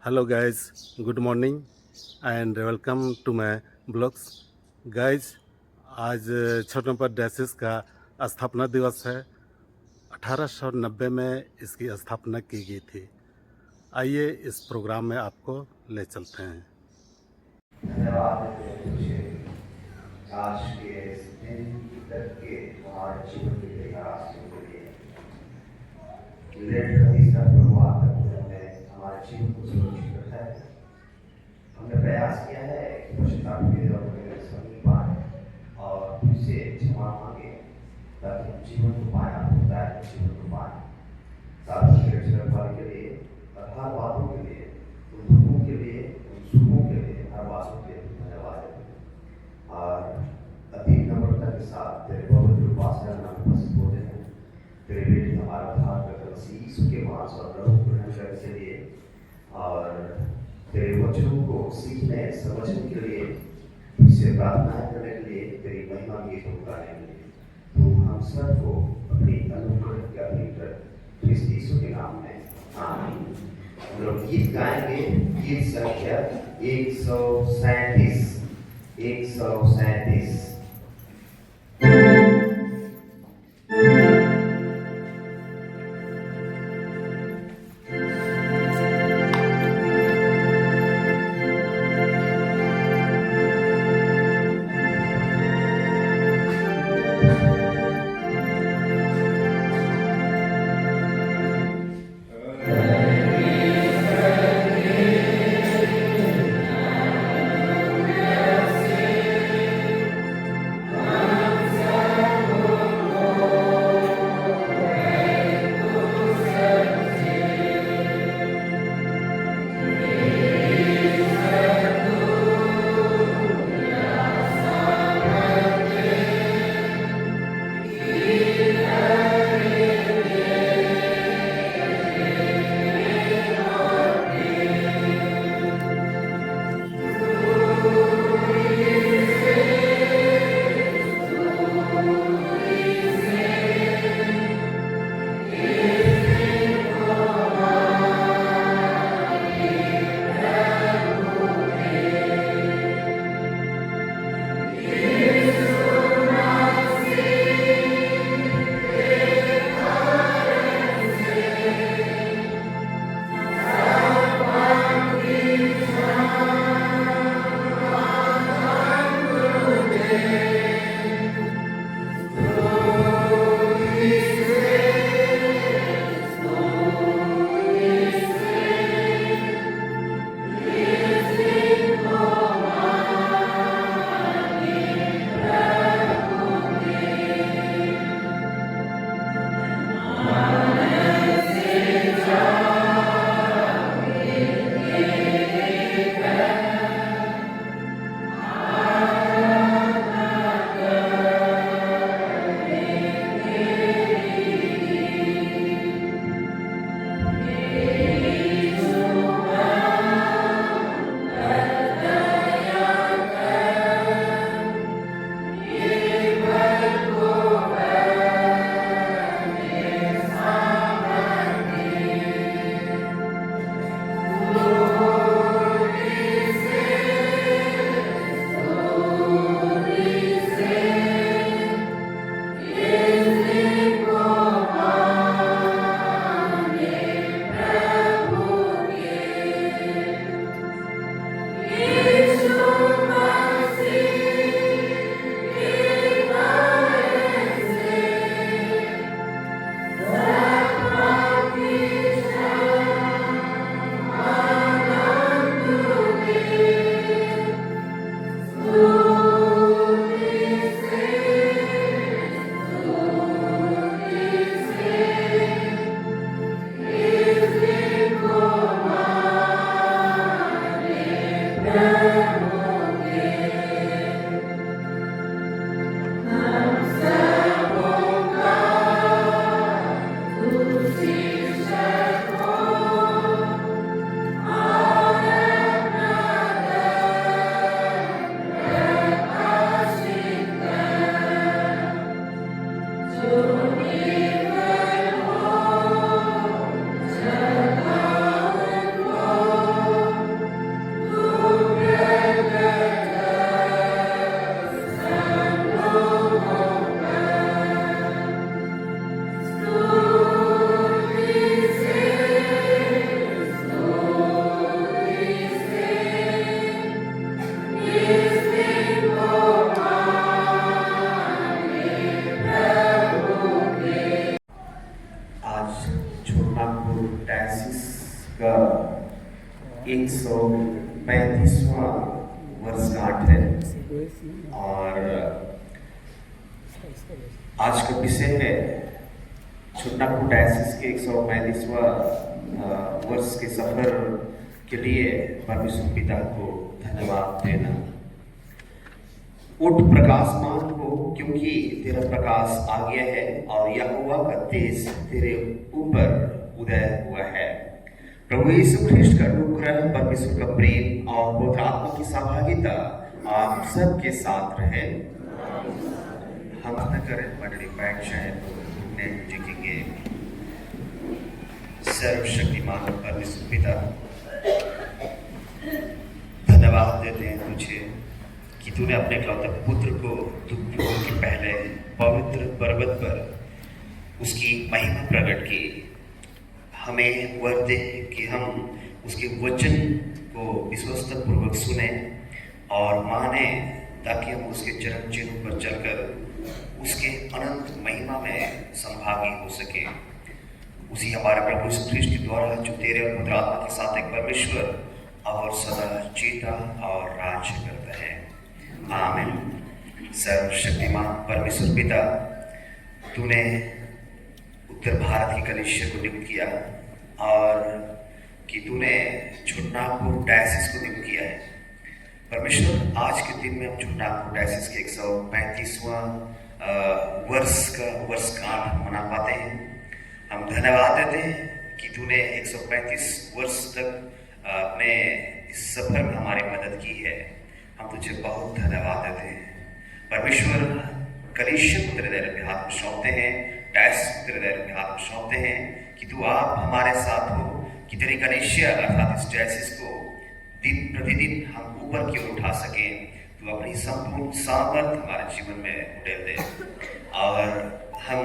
Hello guys, good morning and welcome to my blogs. Guys, आज Chotanagpur diocese का स्थापना दिवस है। 1890 में इसकी स्थापना की गई थी। आइए इस प्रोग्राम में आपको ले चलते हैं। धन्यवाद देते हैं तुझे आज के इस दिन तक के हमारे जीवन के लिए रास्ते के लिए लेट कभी तक प्रभाव करते हमने हमारे जीवन को सुरक्षित रखा है। हमने प्रयास किया है कि पश्चाताप के और सही पाए और तुझसे क्षमा मांगे ताकि हम जीवन को पाए, होता है जीवन को पाए। साथ ही रक्षण के लिए और हर बातों के लिए, उन दुखों के लिए, उन सुखों के लिए, हर बातों के लिए धन्यवाद देते हैं। और अति नम्रता के साथ तेरे पवित्र उपासना में उपस्थित होते हैं। तेरे बेटे हमारा उद्धार करता मसीह यीशु के मांस और लहू ग्रहण करने के लिए और तेरे वचनों को सीखने समझने के लिए, तुझसे प्रार्थना करने के लिए, तेरी महिमा गीतों गाने के लिए तू हम सबको अपनी अनुग्रह के अधीन कर, क्रिस्त यीशु के नाम में आमीन। हम लोग गीत गाएंगे। गीत संख्या 137। 137। का 135वां वर्षगांठ है और आज का विषय है छोटानागपुर डायसिस के 135वां वर्ष के सफर के लिए परमेश्वर पिता को धन्यवाद देना। उठ प्रकाशमान हो, क्योंकि तेरा प्रकाश आ गया है और यहोवा का तेज तेरे ऊपर उदय हुआ है। प्रभु यीशु ख्रिस्ट का अनुग्रह, परमेश्वर का प्रेम और पवित्र आत्मा की सहभागिता आप सबके साथ रहे। हम न करें मंडली बैठ जाए तो घूमने टिकेंगे। सर्वशक्तिमान परमेश्वर पिता, धन्यवाद देते हैं तुझे कि तूने अपने इकलौते पुत्र को दुख के पहले पवित्र पर्वत पर उसकी महिमा प्रकट की। हमें वर दे कि हम उसके वचन को विश्वस्त पूर्वक सुने और माने, ताकि हम उसके चरण चिन्ह पर चलकर उसके अनंत महिमा में संभागी हो सके। उसी हमारे प्रभु यीशु ख्रिस्ट के द्वारा, जो तेरे और पवित्र आत्मा के साथ एक परमेश्वर और सदा जीता और राज्य करता है। आमीन। सर्वशक्तिमान परमेश्वर पिता, तूने उत्तर भारत की कलीसिया को नियुक्त किया और कि तूने छोटानागपुर डायसिस को नियुक्त किया है। परमेश्वर, आज के दिन में हम छोटानागपुर डायसिस के 135वां वर्षगांठ मना पाते हैं। हम धन्यवाद देते हैं कि तूने 135 वर्ष तक अपने इस सफर में हमारी मदद की है। हम तुझे बहुत धन्यवाद देते हैं। परमेश्वर, कलीसिया को तेरे दैव के हाथ में सौंपते हैं, डायसिस को तेरे दैव के हाथ में सौंपते हैं कि तू आप हमारे साथ हो, कि तेरी कलीसिया अर्थात इस डायसिस को दिन प्रतिदिन हम ऊपर की ओर उठा सकें। तू अपनी संपूर्ण सामर्थ हमारे जीवन में उड़ेल दे और हम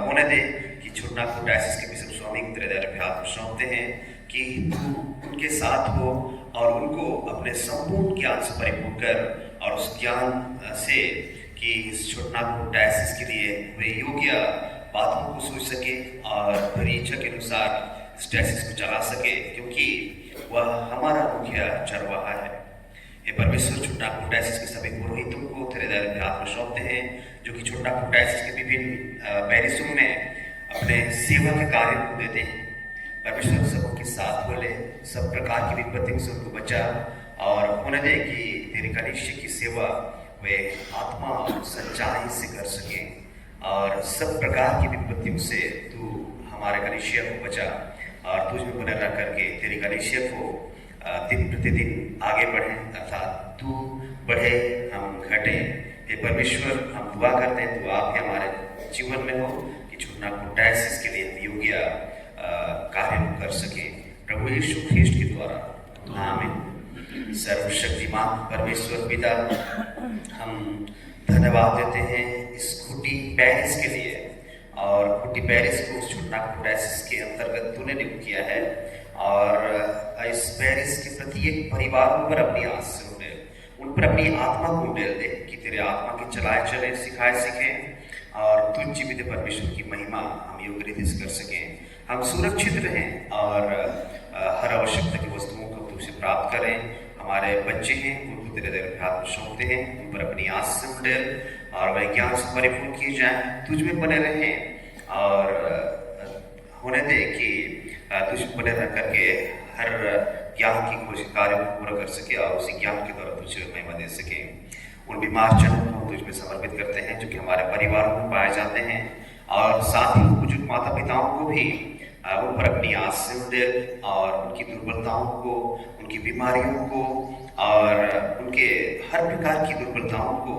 होने दे कि छोटानागपुर डायसिस के बिशप स्वामी तेरे दैव के हाथ में सौंपते हैं कि तू उनके साथ हो और उनको अपने संपूर्ण ज्ञान से परिपूर्ण कर, और उस ज्ञान से कि इस छोटानागपुर डायसिस के लिए वे योग्य बातों को सोच सके और तेरी इच्छा के अनुसार इस डायसिस को चला सके, क्योंकि वह हमारा मुख्य चरवाहा है। ये परमेश्वर, छोटानागपुर डायसिस के सभी पुरोहितों को तेरे दैव के हाथ में सौंपते हैं, जो कि छोटानागपुर डायसिस के विभिन्न पैरिशों में अपने सेवा के कार्य को देते हैं। परमेश्वर, सबके साथ बोले, सब प्रकार की विपत्तियों से उनको बचा और होने दे कि तेरी कलीसिया की सेवा वे आत्मा और सच्चाई से कर सके, और सब प्रकार की विपत्तियों से तू हमारे कलीसिया को बचा और तुझ में बने रह करके तेरी कलीसिया को दिन प्रतिदिन आगे बढ़े, अर्थात तू बढ़े हम घटे। हे परमेश्वर, हम दुआ करते हैं तू आप ही हमारे जीवन में हो कि छोटानागपुर डायसिस के लिए योग्य कार्य कर सके, प्रभु यीशु ख्रिस्ट के द्वारा। आमीन। सर्वशक्तिमान परमेश्वर पिता, हम धन्यवाद देते हैं इस खुटी पेरिस के लिए, और खुटी पेरिस को छोटानागपुर डायसिस के अंतर्गत तूने नियुक्त किया है, और इस पेरिस के प्रत्येक परिवार पर अपनी आस से उड़ेल, उन पर अपनी आत्मा को उड़ेल दे कि तेरे आत्मा के चलाए चले, सिखाए सीखें और तुझ जीवित परमेश्वर की महिमा हम योग्य रीति से कर सकें। हम सुरक्षित रहें और हर आवश्यकता की वस्तुओं को तुझसे प्राप्त करें। हमारे बच्चे हैं, उनको तेरे दैव के हाथ में सौंपते हैं, उन पर अपनी आस से उड़ेल और वह ज्ञान से परिपूर्ण किए जाएं, तुझ में बने रहें और होने दे कि तुझ में बने रह करके हर ज्ञान की खोज कार्य को पूरा कर सके और उसी ज्ञान के द्वारा तुझे महिमा दे सके। उन बीमार जनों को तुझ में समर्पित करते हैं जो कि हमारे परिवारों में पाए जाते हैं, और साथ ही बुजुर्ग माता पिताओं को भी उन पर अपनी आस से उड़ेल और उनकी दुर्बलताओं को, उनकी बीमारियों को और उनके हर प्रकार की दुर्बलताओं को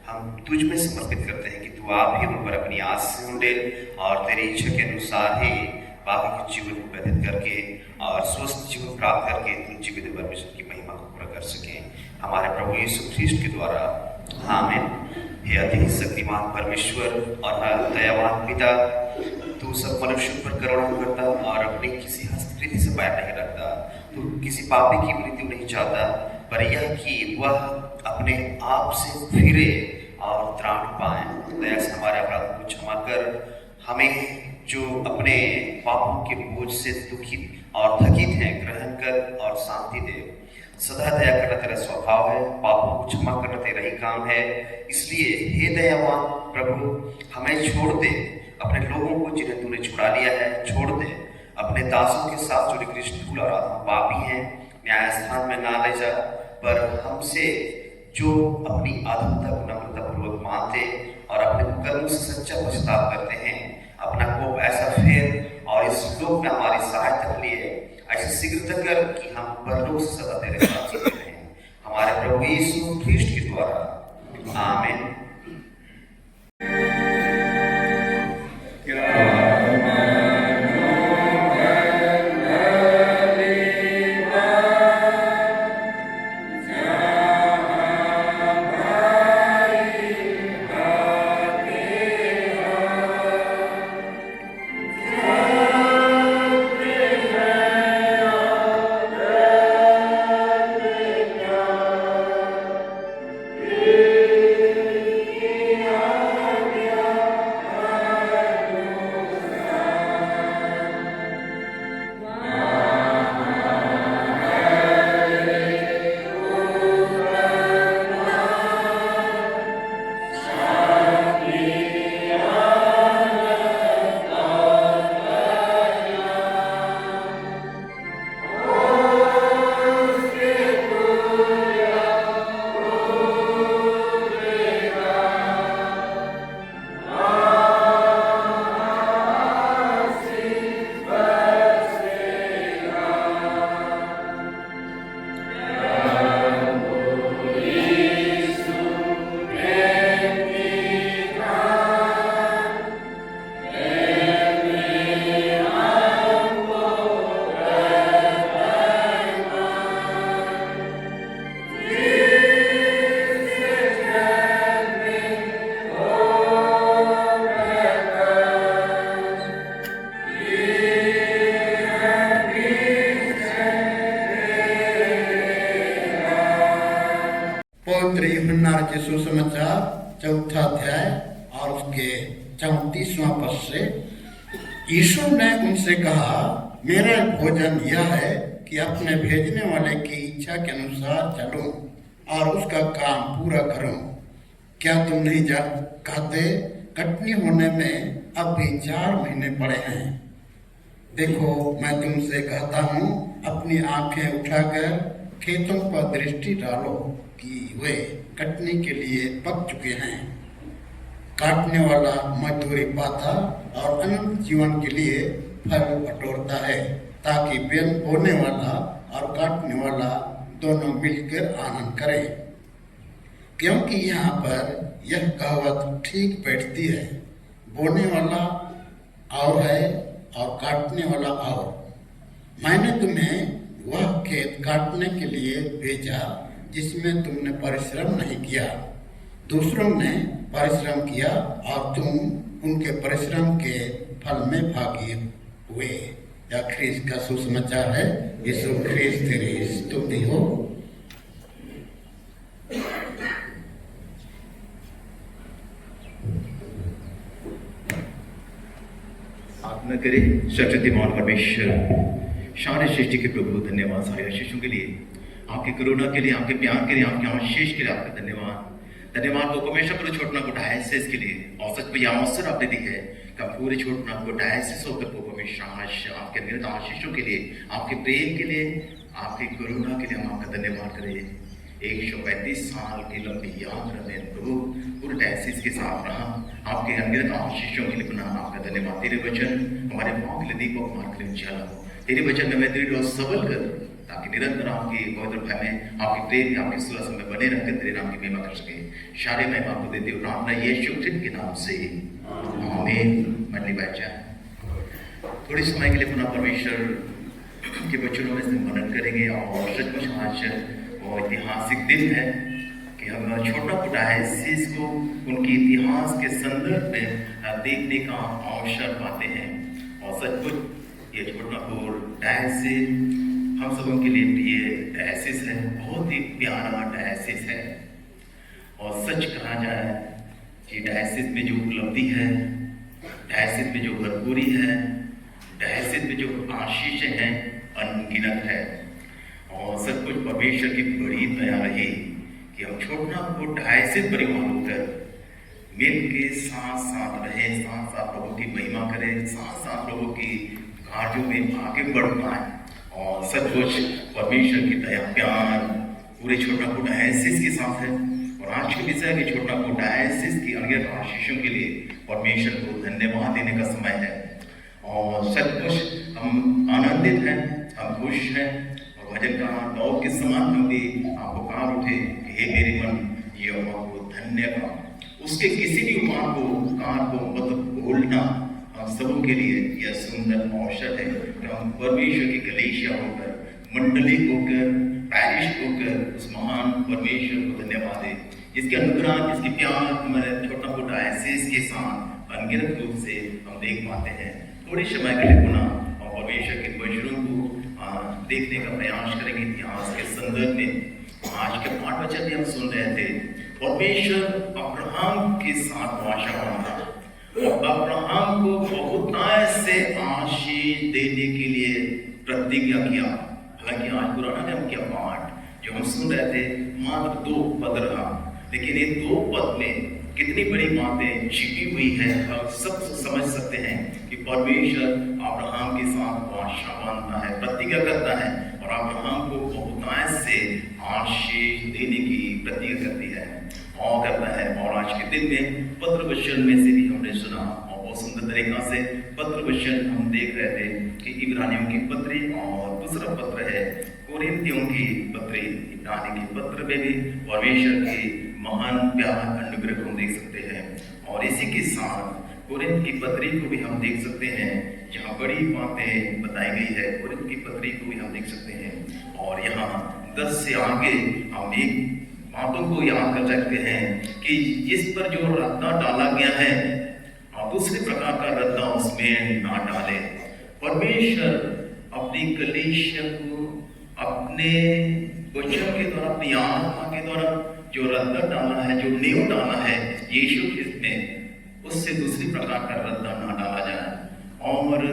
हम तुझ में समर्पित करते हैं कि तू आप ही उन पर अपनी आस से उड़ेल और तेरी इच्छा के अनुसार ही बाकी के जीवन को व्यतीत करके और स्वस्थ जीवन प्राप्त करके तू जीवित परमेश्वर की महिमा को पूरा कर सके, हमारे प्रभु यीशु ख्रिस्ट के द्वारा। आमीन। हे अति शक्तिमान परमेश्वर और दयावान पिता, तू सब मनुष्यों पर करुणा करता और अपनी किसी हस्तकृति से बैर नहीं रखता। तू किसी पापी की मृत्यु नहीं चाहता, पर यह कि वह अपने आप से फिरे और त्राण पाए। दया से हमारे अपराधों को क्षमा कर, हमें जो अपने पापों के बोझ से दुखी और थकित हैं ग्रहण कर और शांति दे। सदा दया करना तेरा स्वभाव है, पापों को क्षमा करना तेरा ही काम है। इसलिए हे दयावान प्रभु, हमें छोड़ दे अपने लोगों को जिन्हें तूने छुड़ा लिया है, छोड़ दे अपने दासों के साथ जो निकृष्ट और आत्मा पापी हैं, न्याय स्थान में ना ले जा, पर हमसे जो अपनी आत्मता को नम्रतापूर्वक मानते और अपने कर्मों से सच्चा पश्चाताप करते हैं, अपना कोप ऐसा फेर और इस लोक में हमारी सहायता के लिए ऐसे शीघ्रता कर कि हम परलोक से सदा तेरे साथ चलते रहें, हमारे प्रभु यीशु ख्रीष्ट के द्वारा, आमीन। पवित्र यूहन्ना के सुसमाचार 4 अध्याय और उसके 34वां पद से, यीशु ने उनसे कहा, मेरा भोजन यह है कि अपने भेजने वाले की इच्छा के अनुसार चलूं और उसका काम पूरा करूं। क्या तुम नहीं कहते, कटनी होने में अब भी 4 महीने पड़े हैं। देखो, मैं तुमसे कहता हूँ, अपनी आंखें उठाकर खेतों पर दृष्टि डालो कि वे कटने के लिए पक चुके हैं। काटने वाला मजदूरी पाता और अनंत जीवन के लिए फल बटोरता है, ताकि बोने वाला और काटने वाला दोनों मिलकर आनंद करें। क्योंकि यहाँ पर यह कहावत ठीक बैठती है, बोने वाला और है और काटने वाला और। मैंने तुम्हें वह खेत काटने के लिए भेजा जिसमें तुमने परिश्रम नहीं किया। दूसरों ने परिश्रम किया और तुम उनके परिश्रम के फल में भागी हुए। यह ख्रीस्त का सुसमाचार है। यीशु ख्रीस्त तेरी स्तुति हो। आत्मा करे शक्तिमान परमेश्वर, सारे सृष्टि के प्रभु, धन्यवाद सारे आशीषों के लिए, आपके करुणा के लिए, आपके प्यार के लिए, आपके आशीष के लिए आपका धन्यवाद। धन्यवाद को परमेश्वर को छोड़ना को डायसिस के लिए, और सच में यह अवसर आपने दी है कि पूरे छोड़ना को डायसिस होकर को परमेश्वर आपके निरंतर आशीषों के लिए, आपके प्रेम के लिए, आपकी करुणा के लिए हम आपका धन्यवाद करें। 135 साल की लंबी यात्रा में प्रभु पूरे डायसिस के साथ रहा, आपके अनगिनत आशीषों के लिए पुनः आपका धन्यवाद। तेरे वचन हमारे पाँव के लिए दीपक मार्ग के लिए उजाला हो। तेरे वचन में मैं दृढ़ और सबल कर, ताकि निरंतर आपकी पवित्र भय में, आपके प्रेम, आपके सुलह में बने रहकर तेरे नाम की महिमा कर सके। सारे मैं आपको देती हूँ प्रार्थना यीशु ख्रीस्त के नाम से, आमीन। मंडली बैठ जाए। थोड़ी समय के लिए पुनः परमेश्वर के वचनों में से मनन करेंगे और सचमुच आज वो ऐतिहासिक दिन है कि हम छोटा डायसिस को उनके इतिहास के संदर्भ में देखने का अवसर पाते हैं। और सचमुच ये छोटापुर डायसिस हम सब उनके लिए प्रिय डायसिस है, बहुत ही प्यारा डायसिस है। और सच कहा जाए कि डायसिस में जो उपलब्धि है, डायसिस में जो भरपूरी है, डायसिस में जो आशीष हैं, अनगिनत है। और सचमुच परमेश्वर की बड़ी दया रही कि हम छोटनागपुर डायसिस परिवार होकर मिल के साथ साथ रहे, साथ साथ प्रभु की महिमा करें, साथ साथ प्रभु की कार्यों में आगे बढ़ पाए। और सचमुच परमेश्वर की दया प्यार पूरे छोटनागपुर डायसिस के साथ है। और आज के विषय में छोटनागपुर डायसिस की अनगिनत आशीषों के लिए परमेश्वर को धन्यवाद देने का समय है। और सचमुच हम आनंदित हैं, हम खुश हैं। और भजन का दौर के समान हम भी आप पुकार उठे कि हे मेरे मन यहोवा को धन्य का। उसके किसी भी उपमान को कार को मत बोलना हम सबों के लिए यह सुंदर अवसर है कि हम परमेश्वर की कलीसिया होकर, मंडली होकर, पैरिश होकर उस महान परमेश्वर को धन्यवाद दें, जिसके अनुग्रह, जिसके प्यार हमारे छोटनागपुर डायसिस के साथ अनगिनत रूप से हम देख पाते हैं। थोड़े समय के लिए पुनः हम परमेश्वर के वचनों को देखने का प्रयास करेंगे इतिहास के संदर्भ में। आज के पाठ वचन में हम सुन रहे थे परमेश्वर अब्राहम के साथ वाचा बांधा और अब्राहम को बहुतायत से आशीष देने के लिए प्रतिज्ञा किया। हालांकि आज पुराना नियम का पाठ जो हम सुन रहे थे मात्र 2 पद रहा, लेकिन ये 2 पद में कितनी बड़ी बातें छिपी हुई है हम सब समझ सकते हैं कि परमेश्वर अब्राहम के साथ वाचा बांधता है, प्रतिज्ञा करता है और अब्राहम को बहुतायत से आशीष देने की प्रतिज्ञा करती है और करता है। और आज के दिन में पत्र वचन में से भी हमने सुना और बहुत सुंदर तरीका से पत्र वचन हम देख रहे थे कि इब्रानियों की पत्री और दूसरा पत्र है कोरिन्थियों की पत्री। इब्रानी के पत्र में भी परमेश्वर की महान प्यार अनुग्रह को हम देख सकते हैं। और इसी के साथ कोरिन्थ की पत्री को भी हम देख सकते हैं, जहाँ बड़ी बातें बताई गई है। कोरिन्थ की पत्री को भी हम देख सकते हैं और यहाँ 10 से आगे हम एक बातों को याद कर सकते हैं कि जिस पर जो रद्दा डाला गया है और दूसरे प्रकार का रद्दा उसमें ना डाले। परमेश्वर अपनी कलीसिया को अपने वचन के द्वारा, अपनी आत्मा के द्वारा जो रद्दा डाला है, जो नींव डाला है यीशु ख्रिस्त में, उससे दूसरी प्रकार का रद्दा ना डाला जाए। और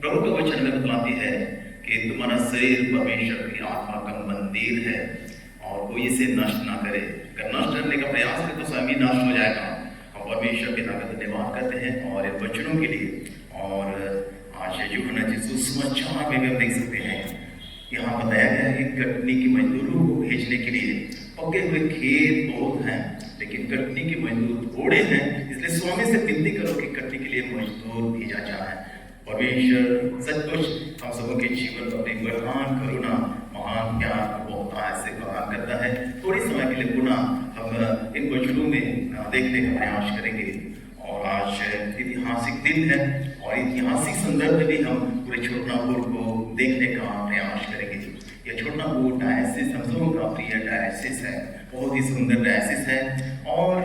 प्रभु का वचन में बतलाती है कि तुम्हारा शरीर परमेश्वर की आत्मा का मंदिर है और कोई इसे नष्ट ना करे। अगर नष्ट करने का प्रयास करे तो स्वयं ही नष्ट हो जाएगा। हम परमेश्वर के नाम धन्यवाद करते हैं और इन वचनों के लिए। और आज यूहन्ना के सुसमाचार में भी हम देख सकते हैं, यहाँ बताया गया है कि कटनी के मजदूरों को भेजने के लिए पके हुए खेत बहुत हैं, लेकिन कटनी के मजदूर थोड़े हैं, इसलिए स्वामी से विनती करो कि कटनी के लिए मजदूर भेजा जाए। परमेश्वर सचमुच हम सबों के जीवन में अपनी बलवान करुणा, महान प्यार को बहुतायत से प्रदान करता है। थोड़ी समय के लिए पुनः हम इन वचनों में देखने का प्रयास करेंगे। और आज ऐतिहासिक दिन है और ऐतिहासिक संदर्भ में भी हम पूरे छोटनागपुर को देखने का प्रयास करेंगे। यह छोटनागपुर डायसिस हम सबों का प्रिय डायसिस है, बहुत ही सुंदर डायसिस है। और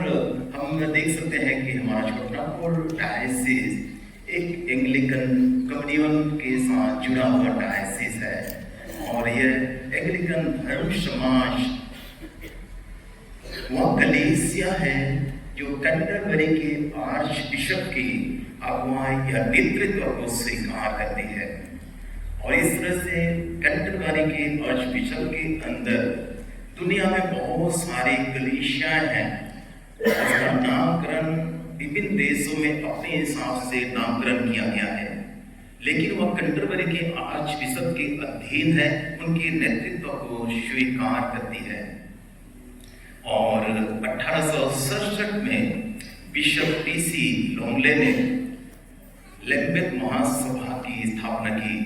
हम देख सकते हैं कि हमारा छोटनागपुर डायसिस एक एंग्लिकन कम्युनियन के साथ जुड़ा हुआ डायसिस है और यह एंग्लिकन धर्म समाज वह कलीसिया है जो कैंटरबरी के आर्च बिशप की अगुवाई या नेतृत्व को स्वीकार करती है। और इस तरह से कैंटरबरी के आर्च बिशप के अंदर दुनिया में बहुत सारी कलीसियाएं हैं। उसका नामकरण विभिन्न देशों में अपने हिसाब से नामकरण किया गया है, लेकिन वह कैंटरबरी के आर्च बिशप के अधीन है, उनके नेतृत्व को स्वीकार करती है। और 1867 में बिशप टीसी लोंगले ने लेम्बेथ महासभा की स्थापना की,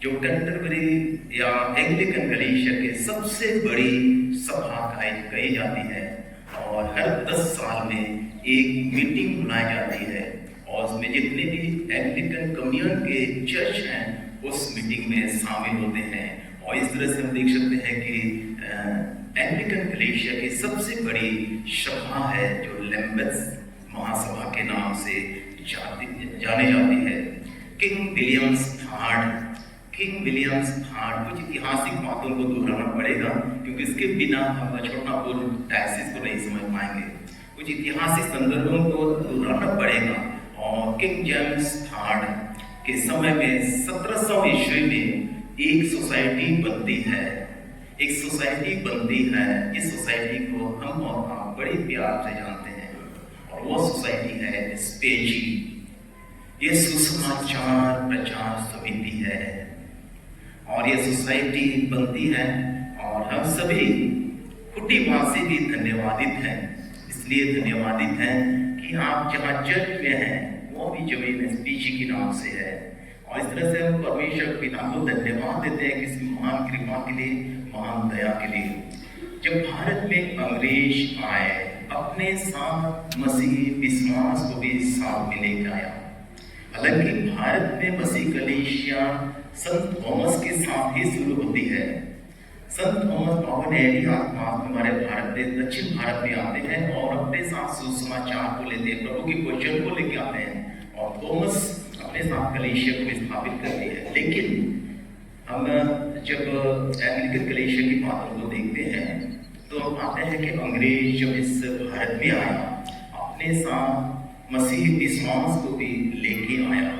जो कैंटरबरी या एंग्लिकन कलीसिया के सबसे बड़ी सभा कही जाती है। और हर 10 साल में एक मीटिंग बुलाई जाती है और उसमें जितने भी एंग्लिकन कम्युनियन के चर्च हैं उस मीटिंग में शामिल होते हैं। और इस तरह से हम देख सकते हैं कि एंग्लिकन कलीसिया की सबसे बड़ी सभा है जो लेम्बेथ महासभा के नाम से जानी जाती है। किंग विलियम्स थर्ड कुछ ऐतिहासिक बातों को दोहराना पड़ेगा क्योंकि इसके बिना हम छोटनागपुर डायसिस को नहीं समझ पाएंगे। कुछ ऐतिहासिक संदर्भों को दोहराना पड़ेगा। और किंग जेम्स थर्ड के समय में 1700 ईस्वी में एक सोसाइटी बनती है, एक सोसाइटी बनती है। इस सोसाइटी को हम और आप बड़े प्यार से जानते हैं और वो सोसाइटी है स्पेजी। ये सुसमाचार प्रचार समिति है और ये सोसाइटी बनती है और हम सभी खुटीवासी भी धन्यवादित हैं। इसलिए धन्यवादित हैं कि आप जहाँ चर्च में हैं वो भी जमीन स्पेजी के नाम से है। और इस तरह से हम परमेश्वर पिता को धन्यवाद देते हैं किसी महान कृपा के लिए, महान दया के लिए। जब भारत में अंग्रेज आए, अपने साथ मसीह विश्वास को भी साथ में लेकर आया। हालांकि भारत में मसीह कलीसिया संत थॉमस के साथ ही शुरू होती है। संत थॉमस पावनेरी आत्मा हमारे भारत में, दक्षिण भारत में आते हैं और अपने साथ सुसमाचार को लेते हैं, प्रभु की वचन को लेकर आते हैं और थॉमस अपने साथ कलीसिया को स्थापित करती है। लेकिन हम जब एंग्लिकन कलीसिया की बातों को देखते हैं तो हम पाते हैं कि अंग्रेज जब इस भारत में आया, अपने साथ मसीह विश्वास को भी लेके आया।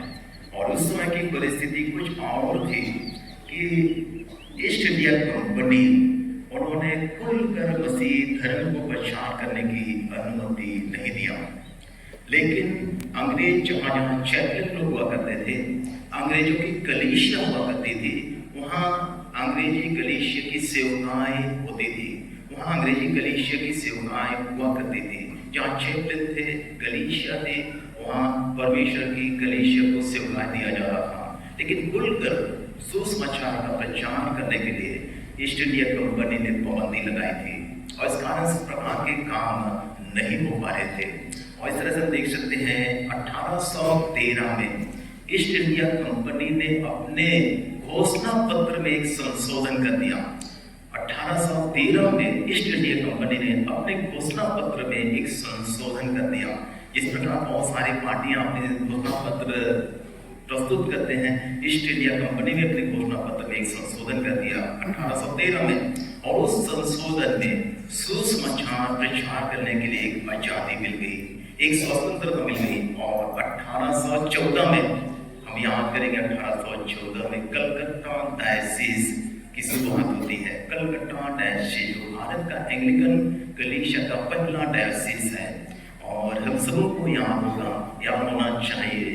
और उस समय की परिस्थिति कुछ और थी कि ईस्ट इंडिया कंपनी उन्होंने खुलकर मसीह धर्म को प्रचार करने की अनुमति नहीं दिया। लेकिन अंग्रेज जहाँ जहाँ चैपलिन लोग हुआ करते थे, अंग्रेजों की कलीसिया हुआ करती थी, वहाँ अंग्रेजी कलीसिया की सेवकाएं होती थी, वहाँ अंग्रेजी कलीसिया की सेवकाएं हुआ करती थी। जहाँ चैपलिन थे, कलीसिया थे, वहाँ परमेश्वर की कलीसिया को सेवकाएं दिया जा रहा था। लेकिन खुलकर सुसमाचार का प्रचार करने के लिए ईस्ट इंडिया कंपनी ने पाबंदी लगाई थी और इस कारण से प्रकार के काम नहीं हो पा रहे थे। और इस तरह से हम देख सकते हैं 1813 में ईस्ट इंडिया कंपनी ने अपने घोषणा पत्र में एक संशोधन कर दिया। 1813 में ईस्ट इंडिया कंपनी ने अपने घोषणा पत्र में एक संशोधन कर दिया। इस प्रकार बहुत सारी पार्टियां अपने घोषणा पत्र प्रस्तुत करते हैं। ईस्ट इंडिया कंपनी ने अपने घोषणा पत्र में एक संशोधन कर दिया 1813 में, और उस संशोधन में सुसमाचार प्रचार करने के लिए एक आजादी मिल गई, एक स्वतंत्रता मिल गई। और 1814 में हम याद करेंगे, 1814 में कलकत्ता डायसिस की शुरुआत होती है। कलकत्ता डायसिस जो भारत का एंग्लिकन कलीसिया का पहला डायसिस है और हम सबों को याद होना चाहिए।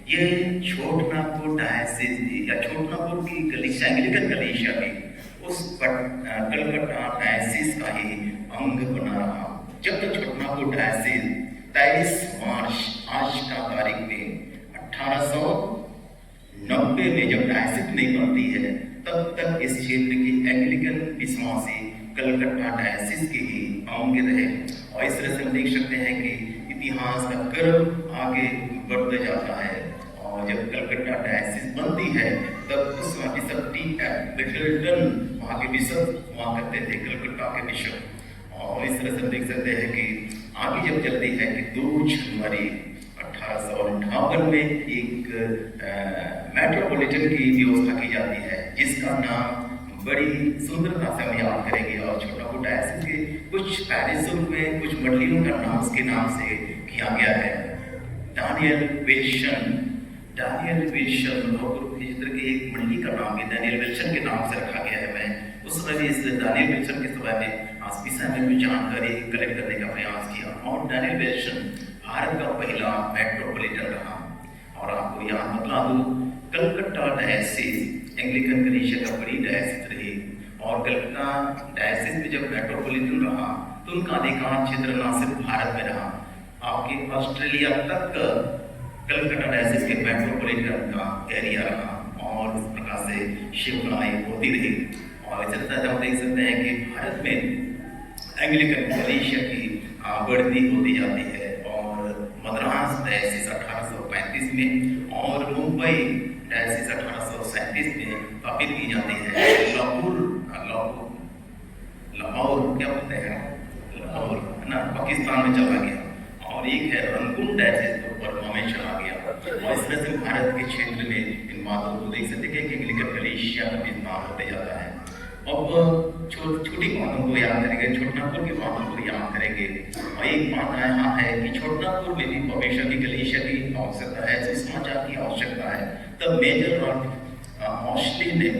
ये छोटनागपुर डायसिस या छोटनागपुर की कलीसिया, एंग्लिकन कलीसिया की उस कलकत्ता डायसिस का ही अंग बना रहा। जब तक छोटनागपुर डायसिस 23 मार्च आज का तारीख में 1890 में जब डायसिस नहीं बनती है, तब तक इस क्षेत्र की एंग्लिकन विश्वासी कलकत्ता डायसिस के ही अंग रहे। और इस तरह से हम देख सकते हैं कि इतिहास का कर्व आगे बढ़ते जाता है। और जब कलकत्ता डायसिस बनती है तब उस समय बिशप मिडलटन वहाँ के बिशप हुआ करते थे, कलकत्ता के बिशप। और इस तरह से हम देख सकते हैं कि आगे जब चलती है कि 2 जनवरी 1858 में एक मेट्रोपॉलिटन की व्यवस्था की जाती है जिसका नाम बड़ी सुंदरता से हम याद करेंगे। और छोटापुर डायसिस के कुछ पैरिशों में कुछ मंडलियों का नाम उसके नाम से किया गया है। डैनियल विल्सन क्षेत्र की एक मंडली का नाम भी डैनियल विल्सन के नाम से रखा गया है। मैं उस समय इस डैनियल विल्सन के समय में आज विषय में भी जानकारी कलेक्ट करने का प्रयास किया। और डैनियल विल्सन भारत का पहला मेट्रोपॉलिटन रहा। और आपको यहाँ बता दूं, कलकत्ता डायसिस एंग्लिकन कलीसिया का बड़ी डायसिस रही। और कलकत्ता डायसिस में जब मेट्रोपॉलिटन रहा तो उनका अधिकांश क्षेत्र न सिर्फ भारत में रहा, आपके ऑस्ट्रेलिया तक कलकत्ता डायसिस के मेट्रोपॉलिटन का एरिया रहा। और इस प्रकार से सेवकाएं होती रही। और इस तरह से हम देख सकते हैं कि भारत में एंग्लिकन कलीसिया की बढ़ती होती जाती है। और मद्रास डायसिस 1835 में और मुंबई डायसिस 1837 में स्थापित की जाती है। लाहौर क्या बोलते हैं, लाहौर है ना, पाकिस्तान में चला गया। और एक है रंगून डायसिस तो बर्मा में चला गया। और इस तरह से भारत के क्षेत्र में इन बातों को देख सकते हैं कि एंग्लिकन कलीसिया का विस्तार होते जाता है। अब छोटी बातों को याद करेंगे, छोटनागपुर की बातों को याद करेंगे। और एक बात यहाँ है कि छोटनागपुर में भी परमेश्वर की कलीसिया की आवश्यकता है, सुसमाचार की आवश्यकता है। तब मेजर लॉर्ड ऑस्टिन ने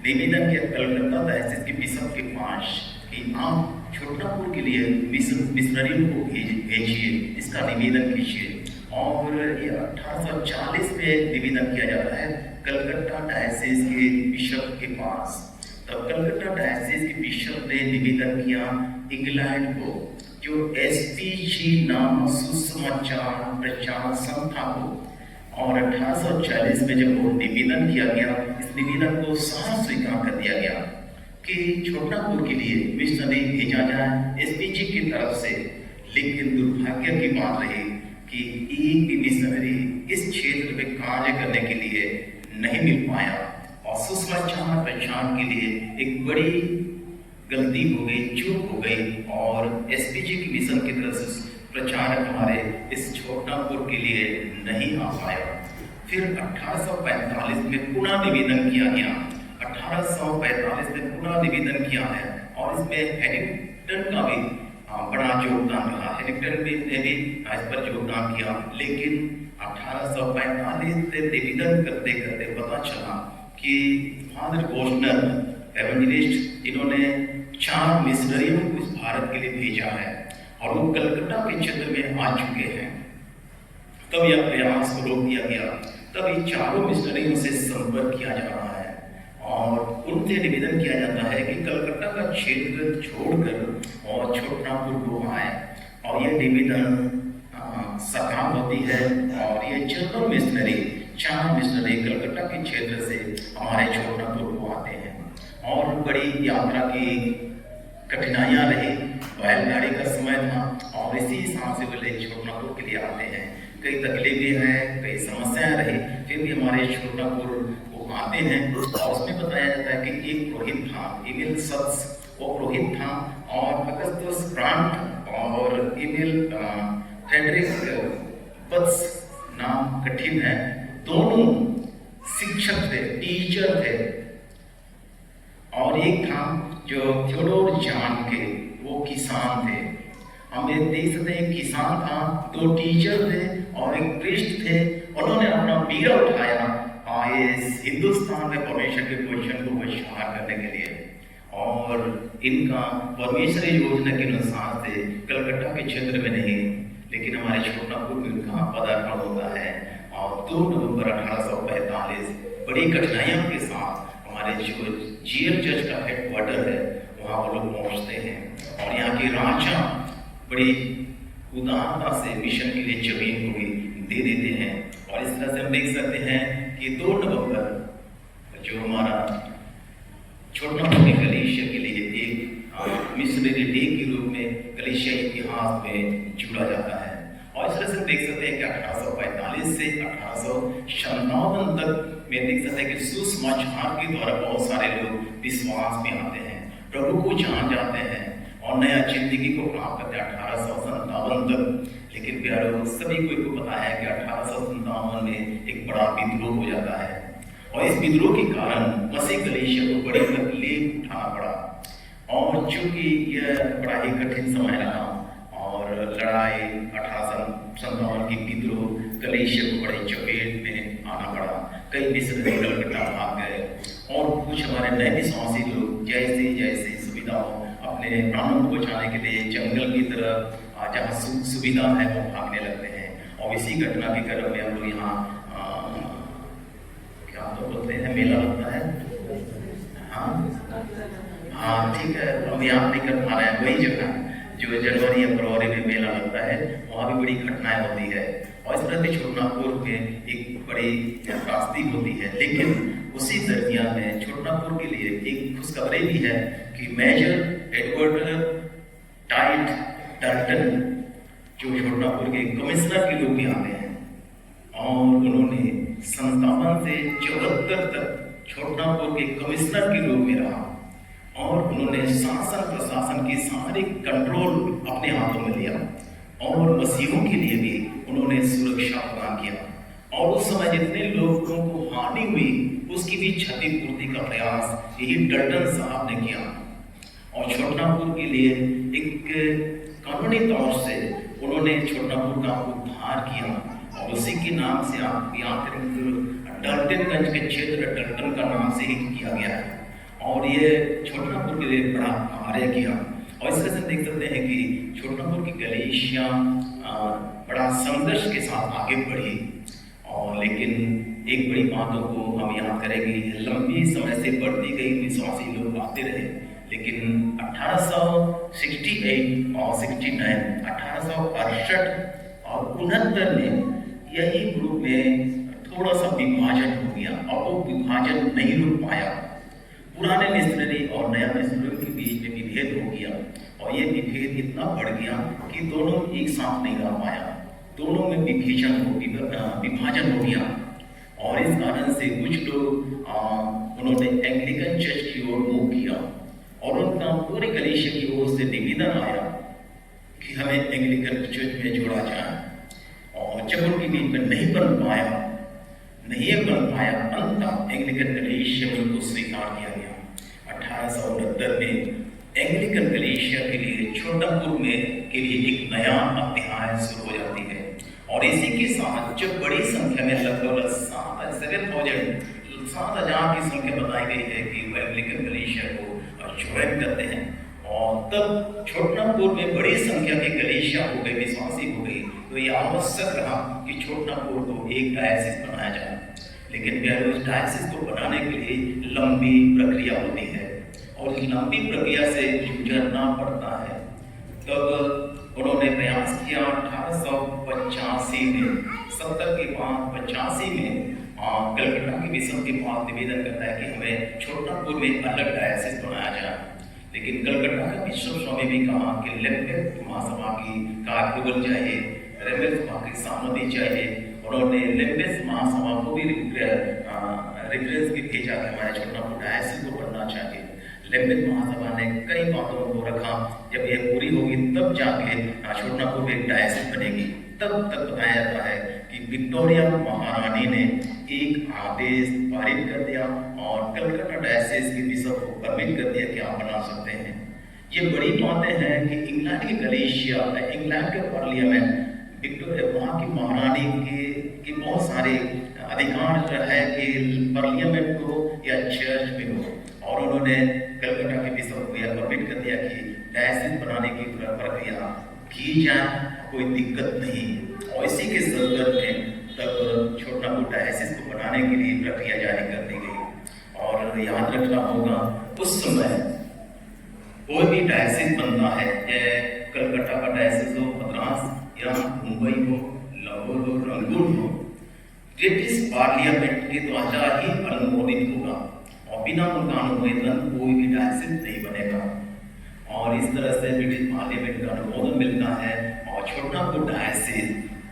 निवेदन किया कलकत्ता तहसील के बिशप के पास कि आप छोटापुर के लिए मिशनरियों को भेजिए, इसका निवेदन कीजिए। और ये 1840 में निवेदन किया जाता है कलकत्ता डायसिस के बिशप के पास। तब कलकत्ता डायसिस के बिशप ने निवेदन किया इंग्लैंड को, जो SPG नाम सुसमाचार प्रचार संस्था को। और 1840 में जब वो निवेदन किया गया, इस निवेदन को साफ स्वीकार कर दिया गया कि छोटापुर के लिए मिशनरी भेजा जाए SPG की तरफ से। लेकिन दुर्भाग्य की बात रही कि एक भी मिशनरी इस क्षेत्र में कार्य करने के लिए नहीं मिल पाया और सुसमाचार प्रचार के लिए एक बड़ी गलती हो गई, चूक हो गई और SPG की मिशन की तरफ से प्रचारक हमारे इस छोटापुर के लिए नहीं आ पाया। फिर 1845 में पुनः निवेदन किया गया। 1845 में पुनः निवेदन किया है और इसमें हेनिंगटन का भी बड़ा योगदान रहा। हेनिंगटन ने भी इस पर योगदान किया। लेकिन 1845 से निवेदन करते करते पता चला कि फादर गोस्नर एवेंजलिस्ट, इन्होंने 4 मिशनरियों को इस भारत के लिए भेजा है और वो कलकत्ता के क्षेत्र में आ चुके हैं। तब यह प्रयास को रोक दिया गया। तब इन 4 मिशनरियों से संपर्क किया जा रहा है और उनसे निवेदन किया जाता है कि कलकत्ता का क्षेत्र छोड़कर और छोटापुर को आए। और यह निवेदन सकाम होती है और ये जनरल मिशनरी 4 मिशनरी कलकत्ता के क्षेत्र से हमारे छोटापुर को आते हैं। और बड़ी यात्रा की कठिनाइयां रही, बैलगाड़ी का समय था और इसी हिसाब से वे छोटापुर के लिए आते हैं। कई तकलीफें हैं, कई समस्याएं रही, फिर भी हमारे छोटापुर को आते हैं। और उसमें बताया जाता है कि एक पुरोहित था, एमिल सत्स, वो पुरोहित था और अगस्तस ब्रांट और एमिल फ्रेडरिक बत्स, नाम कठिन है, दोनों शिक्षक थे, टीचर थे। और एक था जो थियोडोर जान के, वो किसान थे। हमें देख सकते हैं किसान था, 2 टीचर थे और एक प्रीस्ट थे। उन्होंने अपना बीड़ा उठाया इस हिंदुस्तान में परमेश्वर के पोजीशन को विस्तार करने के लिए। और इनका परमेश्वरी योजना के अनुसार से कलकत्ता के क्षेत्र में नहीं, लेकिन हमारे छोटापुर में उनका पदार्पण होता है। और 2 नवंबर 1845 बड़ी कठिनाइयों के साथ हमारे जो GL चर्च का हेडक्वार्टर है वहाँ वो लोग पहुँचते हैं और यहाँ के राजा बड़ी उदारता से मिशन के लिए जमीन को भी दे देते हैं। और इस तरह से हम देख सकते हैं कि 2 नवंबर जो हमारा छोटापुर के कलीसिया के लिए एक मिशनरी डे के रूप में कलीसिया इतिहास में जुड़ा जाता है। और इस तरह से देख सकते हैं कि 1845 से 1857 तक में देख सकते हैं कि सुसमाचार के द्वारा बहुत सारे लोग विश्वास में आते हैं, प्रभु को जान जाते हैं और नया जिंदगी को प्राप्त करते हैं 1857 तक। लेकिन प्यारों, सभी को पता है कि 1857 में एक बड़ा विद्रोह हो जाता है और इस विद्रोह के कारण मसीह कलीसिया को बड़ी तकलीफ उठाना पड़ा। और चूंकि यह बड़ा ही कठिन समय रहा और लड़ाई 1857 की विद्रोह कलीसिया को बड़े चपेट में आना पड़ा। कई मिशनरी कलकत्ता भाग गए और कुछ हमारे नए विश्वासी लोग जैसे जैसे सुविधा हो अपने प्राणों को बचाने के लिए जंगल की तरफ जहाँ सुविधा है वो भागने लगते हैं। और इसी घटना के क्रम में हम लोग यहाँ क्या तो बोलते हैं, मेला लगता है। हाँ ठीक है, हम याद नहीं कर पा रहे हैं वही जगह जो जनवरी या फरवरी में मेला लगता है, वहाँ भी बड़ी घटनाएं होती है। और इस तरह से छोटापुर में एक बड़ी त्रासदी होती है। लेकिन उसी दरमियान में छोटापुर के लिए एक खुशखबरी भी है कि मेजर एडवर्ड टाइट डल्टन जो छोटापुर के कमिश्नर के रूप में आते हैं और उन्होंने 57 से 74 तक छोटापुर के कमिश्नर के रूप में रहा और उन्होंने शासन प्रशासन की सारी कंट्रोल अपने हाथों में लिया और मसीहों के लिए भी उन्होंने सुरक्षा प्रदान किया। और उस समय जितने लोगों को हानि हुई उसकी भी क्षतिपूर्ति का प्रयास यही डल्टन साहब ने किया। और छोटापुर के लिए एक कानूनी तौर से उन्होंने छोटापुर का उद्धार किया और उसी के नाम से आप यहाँ डल्टनगंज के क्षेत्र डल्टन का नाम से ही किया गया है। और ये छोटनापुर के लिए बड़ा कार्य किया। और इस तरह से देख सकते हैं कि छोटनापुर की कलीसिया बड़ा संघर्ष के साथ आगे बढ़ी। और लेकिन एक बड़ी बातों को हम याद करेंगे, लंबी समय से बढ़ती गई, विश्वासी लोग आते रहे, लेकिन 1868 और 69, 1868 और 69 में यही ग्रुप में थोड़ा सा विभाजन हो गया और वो विभाजन नहीं रुक पाया। पुराने मिशनरी और नया मिशनरी के बीच में विभेद हो गया और ये विभेद इतना बढ़ गया कि दोनों एक साथ नहीं रह पाया, दोनों में विभाजन हो गया। और इस कारण से कुछ लोग उन्होंने एंग्लिकन चर्च की ओर मूव किया और उनका पूरी कलीसिया की ओर से निवेदन आया कि हमें एंग्लिकन चर्च में जोड़ा जाए। और जब उनके बीच में नहीं बन पाया, अंततः एंग्लिकन कलीसिया में उनको स्वीकार किया गया। 1869 में एंग्लिकन कलीसिया के लिए छोटापुर में के लिए एक नया अध्याय शुरू हो जाती है। और इसी के साथ जब बड़ी संख्या में लगभग 7,000 की संख्या बताई गई है कि वो एंग्लिकन कलीसिया को ज्वाइन करते हैं। और तब छोटनापुर में बड़ी संख्या की कलीसिया हो गई, विश्वासी हो गई, तो ये आवश्यक रहा कि छोटनापुर को एक डायसिस बनाया जाए। लेकिन फिर उस डायसिस को बनाने के लिए लंबी प्रक्रिया होती है और इस लंबी प्रक्रिया से गुजरना पड़ता है। तब उन्होंने प्रयास किया 1885 में, 70 के बाद 85 में कलकत्ता के बिशप के पास निवेदन करता है कि हमें छोटनापुर में अलग डायसिस बनाया जाए। लेकिन कलकत्ता का बिशप स्वामी भी कहा कि लेम्बेथ महासभा का अप्रूवल चाहिए, लेम्बेथ सभा की सहमति चाहिए। उन्होंने लेम्बेथ महासभा को भी रिफरेंस भी भेजा कि हमारे छोटनापुर डायसिस को बनना चाहिए। लेम्बेथ महासभा ने कई बातों को रखा, जब यह पूरी होगी तब जाके छोटनापुर में एक डायसिस बनेगी। तब तक बताया जाता है कि विक्टोरिया महारानी ने एक आदेश पारित कर दिया और कलकत्ता डायसिस के बिशप को परमिट कर दिया कि आप बना सकते हैं। ये बड़ी बातें हैं कि इंग्लैंड की कलीसिया, इंग्लैंड के पार्लियामेंट विक्टोरिया वहाँ की महारानी के बहुत सारे अधिकार है कि पार्लियामेंट को या चर्च में हो, और उन्होंने कलकत्ता के बिशप को यह परमिट कर दिया कि डायसिस बनाने की प्रक्रिया की जाए, कोई दिक्कत नहीं। और इसी के संदर्भ में तब छोटनापुर डायसिस को बनाने के लिए प्रक्रिया जारी कर दी गई। और याद रखना होगा उस समय कोई भी डायसिस बनता है, कलकत्ता का डायसिस हो, मद्रास या मुंबई हो, लाहौर हो, रंगून हो, ब्रिटिश पार्लियामेंट के द्वारा ही अनुमोदित होगा और बिना उनका अनुमोदन कोई भी डायसिस नहीं बनेगा। और इस तरह से ब्रिटिश पार्लियामेंट का अनुमोदन मिलता है और छोटनापुर डायसिस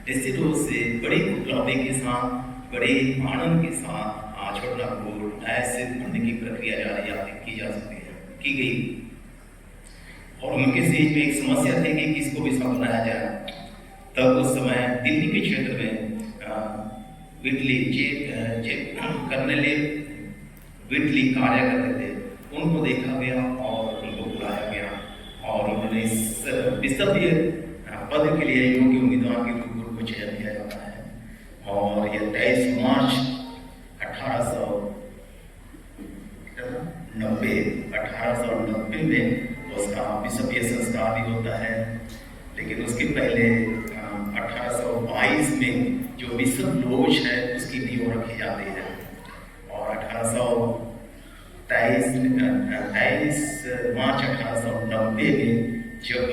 निश्चित रूप से बड़ी उपलब्धि के साथ, बड़े आनंद के साथ छोटनापुर डायसिस बनने की प्रक्रिया की गई। और उनके बीच में एक समस्या थी कि किसको बिशप बनाया जाए। तब उस समय दिल्ली के क्षेत्र में कर्नेल विटली कार्य करते थे, उनको देखा गया और उनको बुलाया गया और उन्होंने इस बिशप पद के लिए योग्य उम्मीदवार के रूप में चयन किया जाता है। और यह 23 मार्च 1890 में उसका बिशपीय संस्कार भी होता है। लेकिन उसके पहले 1822 में जो बिशप लोज है उसकी नींव रखी जाती है। और 23 मार्च 1890 में जब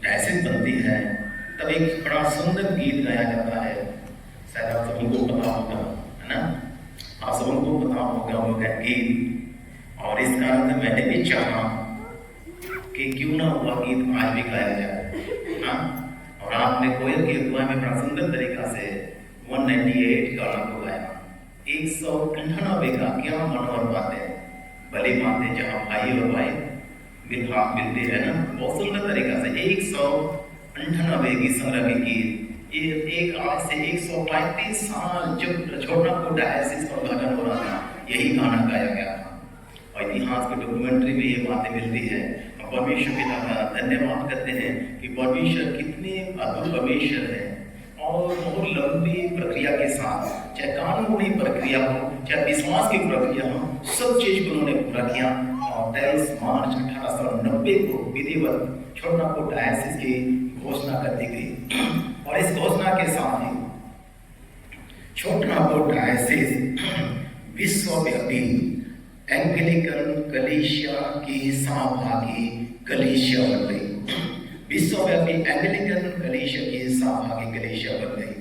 डायसिस बनती है तब एक बड़ा सुंदर गीत गाया जाता है, शायद आप सबको पता होगा, है ना? आप सबको पता होगा वो गीत। और इस कारण से मैंने भी चाहा कि क्यों ना वह गीत आज भी गाया जाए, हाँ? और आपने कोयल की अगुवाई में बड़ा सुंदर तरीका से 198 गाना को गाया। 198 का क्या मनोहर बातें, भली बातें जहाँ भाई और भाई मिलते हैं ना, बहुत सुंदर तरीका से 198 की संग्रह की गीत। ये एक आज से 135 साल जब छोटनापुर डायसिस का उद्घाटन हो रहा था, यही गाना गाया गया था। और इतिहास की डॉक्यूमेंट्री में ये बातें मिलती है। परमेश्वर पिता का धन्यवाद करते हैं कि परमेश्वर कितने अद्भुत परमेश्वर है और बहुत लंबी प्रक्रिया के साथ, चाहे कानूनी प्रक्रिया हो चाहे विश्वास की प्रक्रिया हो, सब चीज को उन्होंने पूरा किया। और 23 मार्च 1890 को विधिवत छोटानागपुर डायसिस की घोषणा कर दी गई। और इस घोषणा के साथ ही छोटानागपुर डायसिस विश्वव्यापी एंग्लिकन कलीसिया की सहभागी कलीसिया बन गई। विश्वव्यापी एंग्लिकन कलीसिया की सहभागी कलीसिया बन गई।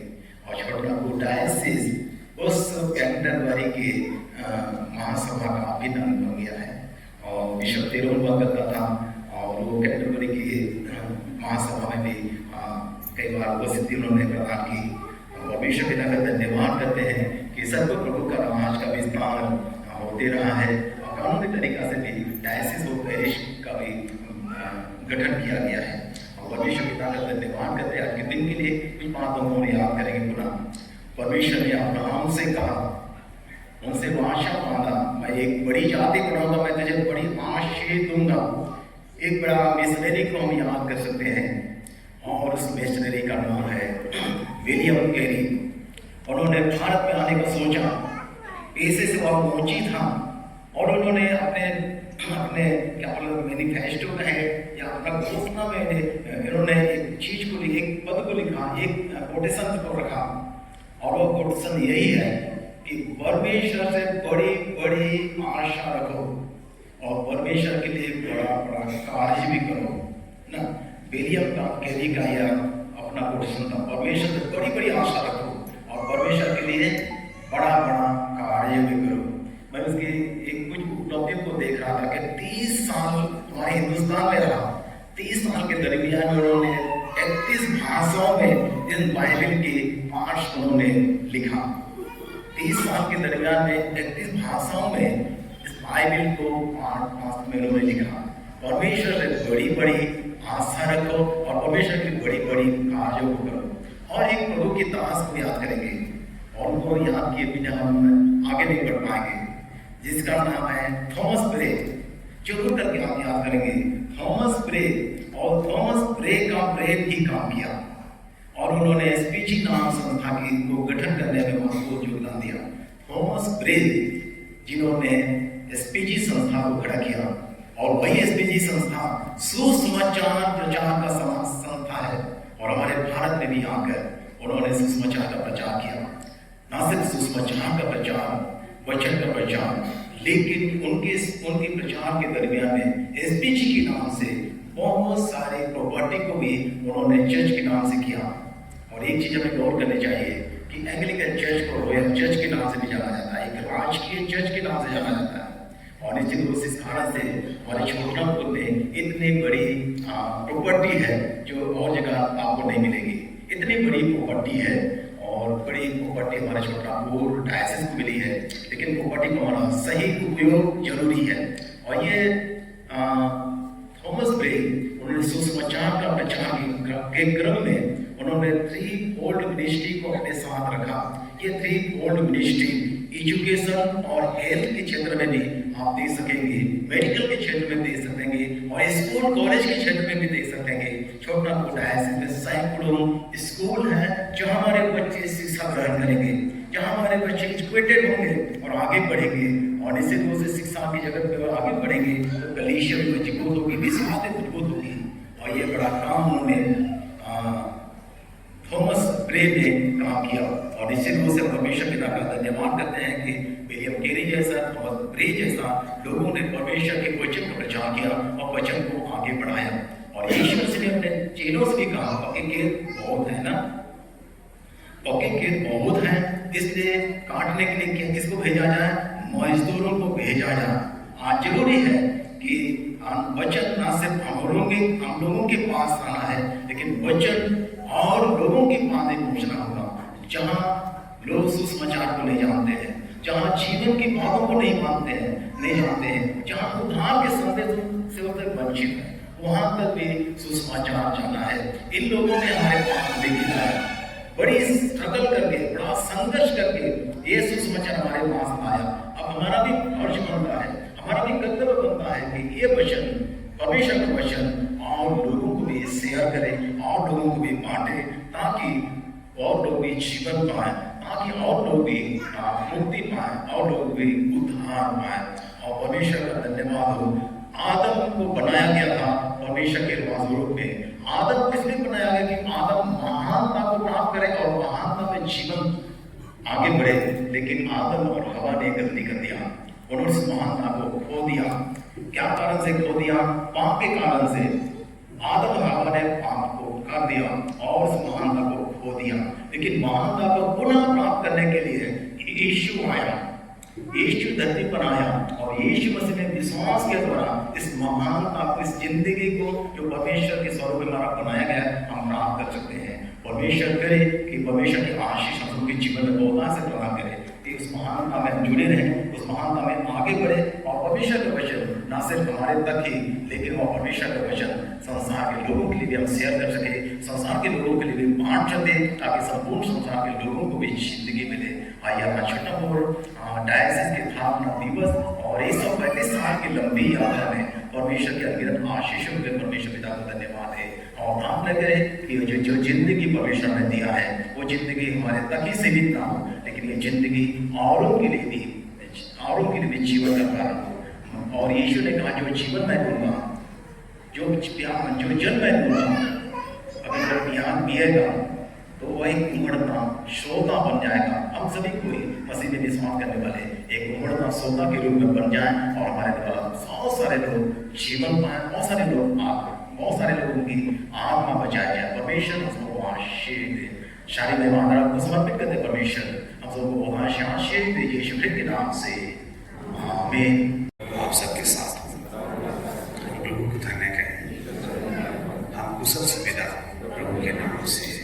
और छोटानागपुर डायसिस उस कैंटरबरी के महासभा का अभिन्न अंग बन गया है। और बिशप तेरोन हुआ करता था और वो कैंटरबरी की महासभा में भी कई बार उपस्थिति उन्होंने प्रदान की। और बिशप पिता का धन्यवाद करते हैं कि सर्व प्रभु का राज का विस्तार होते रहा है। और कानूनी तरीका से भी डायसिस और पैरिश का भी गठन किया गया है। और परमेश्वर पिता का धन्यवाद करते हैं आज के दिन के लिए। कुछ बातों को याद करेंगे पुनः। परमेश्वर ने अब्राहम से कहा, उनसे आशा मांगा, मैं एक बड़ी जाति बनाऊंगा, मैं तुझे बड़ी आशीष दूंगा। एक बड़ा मिशनरी को हम याद कर सकते हैं और उस मिशनरी का नाम है विलियम कैरी। उन्होंने भारत में आने का सोचा, पेशे से बहुत ऊंची था और उन्होंने अपने क्या बोले मैनिफेस्टो में है या अपना घोषणा में इन्होंने एक चीज को एक पद को लिखा, एक कोटेशन को रखा। और वो कोटेशन यही है कि परमेश्वर से बड़ी बड़ी आशा रखो और परमेश्वर के लिए बड़ा बड़ा कार्य भी करो ना। विलियम कैरी का यह अपना कोटेशन था, परमेश्वर से बड़ी बड़ी आशा रखो और परमेश्वर के लिए बड़ा बड़ा कार्य भी करो। मैं उसकी एक कुछ उपलब्धियों को देख रहा था कि 30 साल हमारे हिंदुस्तान में रहा। 30 साल के दरमियान उन्होंने 31 भाषाओं में इन बाइबल के पाठ उन्होंने लिखा। 30 साल के दरमियान में 31 भाषाओं में इस बाइबल को पाठ में उन्होंने लिखा। परमेश्वर से बड़ी बड़ी आशा रखो और परमेश्वर की बड़ी बड़ी कार्यों को करो। और एक प्रभु की दास को याद करेंगे और उनको याद किए बिना हम आगे नहीं बढ़ पाएंगे, जिसका नाम है थॉमस ब्रे। जरूर करके आप याद करेंगे थॉमस ब्रे। और थॉमस ब्रे का ब्रेन ही काम किया और उन्होंने एसपीजी नाम संस्था को गठन करने में महत्वपूर्ण योगदान दिया। थॉमस ब्रे जिन्होंने एसपीजी संस्था को खड़ा किया और वही एसपीजी संस्था सुसमाचार प्रचार का संस्था है। और हमारे भारत में भी आकर उन्होंने सुसमाचार का प्रचार किया। न सिर्फ सुसमाचार का प्रचार, वचन का प्रचार, लेकिन उनके प्रचार के दरमियान में एसपीजी के नाम से बहुत सारे प्रॉपर्टी को भी उन्होंने चर्च के नाम से किया। और एक चीज हमें गौर करनी चाहिए कि एंग्लिकन चर्च को रॉयल चर्च के नाम से भी जाना जाता है, एक राजकीय चर्च के नाम से जाना जाता है। और निश्चित रूप से इस कारण से हमारे छोटानागपुर में इतनी बड़ी प्रॉपर्टी है जो और जगह आपको नहीं मिलेगी। इतनी बड़ी प्रॉपर्टी है और बड़ी प्रॉपर्टी हमारे छोटानागपुर डायसिस को मिली है, लेकिन प्रॉपर्टी को हमारा सही उपयोग जरूरी है। और ये थॉमस ब्रे उन्होंने सुसमाचार का प्रचार के क्रम में उन्होंने 3-fold मिनिस्ट्री को अपने साथ रखा। ये 3-fold मिनिस्ट्री एजुकेशन और हेल्थ के क्षेत्र में भी आप दे सकेंगे, मेडिकल के क्षेत्र में दे सकेंगे और स्कूल कॉलेज के क्षेत्र में भी दे सकेंगे। छोटानागपुर डायसिस में सैकड़ों स्कूल हैं जहां हमारे बच्चे शिक्षा ग्रहण करेंगे, जहां हमारे बच्चे एजुकेटेड होंगे और आगे बढ़ेंगे और निश्चित रूप से शिक्षा की जगत में आगे बढ़ेंगे तो कलीसिया में मजबूत होगी, विश्वास में मजबूत होगी। और ये बड़ा काम उन्होंने थॉमस ब्रे ने काम किया। और निश्चित रूप से परमेश्वर पिता का धन्यवाद करते हैं कि विलियम कैरी जैसा, थॉमस ब्रे जैसा लोगों ने परमेश्वर के वचन का प्रचार किया और वचन को आगे बढ़ाया। और यीशु मसीह ने अपने चेलों से भी कहा, पक्के खेत बहुत है ना, पक्के खेत बहुत है, इसलिए काटने के लिए किसको भेजा जाए, मजदूरों को भेजा जाए। आज जरूरी है कि वचन ना सिर्फ हम लोगों के पास आना है, लेकिन वचन और लोगों के पास पहुंचना होगा। जहां लोग सुसमाचार को नहीं जानते हैं, जहां जीवन की बातों को नहीं जानते हैं, जहां उद्धार के संदेश से वंचित है, वहां तक भी सुसमाचार जाना है। इन लोगों ने हमारे पास लेके आया, बड़ी स्ट्रगल करके, बड़ा संघर्ष करके ये सुसमाचार हमारे पास आया। अब हमारा भी फर्ज बनता है, हमारा भी कर्तव्य बनता है कि ये वचन, परमेश्वर का वचन और लोगों को भी शेयर करें और लोगों को भी बांटे, ताकि और लोग भी जीवन पाए, ताकि और लोग भी मुक्ति पाए और लोग परमेश्वर का धन्यवाद हो। आदम को बनाया गया था परमेश्वर के स्वरूप में। आदम इसलिए बनाया गया कि आदम महानता को प्राप्त करे और महानता में जीवन आगे बढ़े, लेकिन आदम और हवा ने गलती कर दिया, उन्होंने इस महानता को खो दिया। क्या कारण से खो दिया? पाप के कारण से। आदम और हवा ने पाप को कर दिया और उस महानता को खो दिया। लेकिन महानता को पुनः प्राप्त करने के लिए यीशु आया, यीशु धरती पर आया और यीशु मसीह में विश्वास के द्वारा इस महानता को, इस जिंदगी को जो परमेश्वर के स्वरूप में हमारा बनाया गया हम प्राप्त कर सकते हैं। परमेश्वर करे कि परमेश्वर की आशीष हम लोग के जीवन में बहुत से प्रदान करे कि उस महानता में हम जुड़े रहें, उस महानता में आगे बढ़े और परमेश्वर का वचन न सिर्फ हमारे तक ही, लेकिन वो परमेश्वर का वचन संसार के लोगों के लिए भी हम शेयर कर सके, संसार के लोगों के लिए भी बांट सके, ताकि संपूर्ण संसार के लोगों को भी जिंदगी मिले। आइए अपना छोटा मोड़ डायसिस के स्थापना दिवस और 135 साल की लंबी यात्रा में परमेश्वर के अनगिनत आशीषों के परमेश्वर पिता को धन्यवाद है और प्रार्थना करें कि जो जिंदगी परमेश्वर ने दिया है वो जिंदगी हमारे तक ही सीमित ना हो, लेकिन ये जिंदगी औरों के लिए भी जीवन का कारण हो। और यीशु ने कहा जो जीवन मैं दूंगा, जो जल मैं दूंगा, अगर जो ज्ञान पिएगा तो वह एक उमड़ता श्रोता बन जाएगा। हम सभी कोई मसीह में विश्वास करने वाले एक उमड़ता श्रोता के रूप में बन जाए और हमारे द्वारा बहुत सारे लोग जीवन पाए, बहुत सारे लोगों की आत्मा बचाई जाए। परमेश्वर हम सबको आशीष दे। शारीर में माता को समर्पित करते परमेश्वर हम सबको बहुत आशीष दे, यीशु मसीह के नाम से आमीन। आप सबके साथ प्रभु को धन्य करें। हम कुशल से विदा प्रभु के नाम से।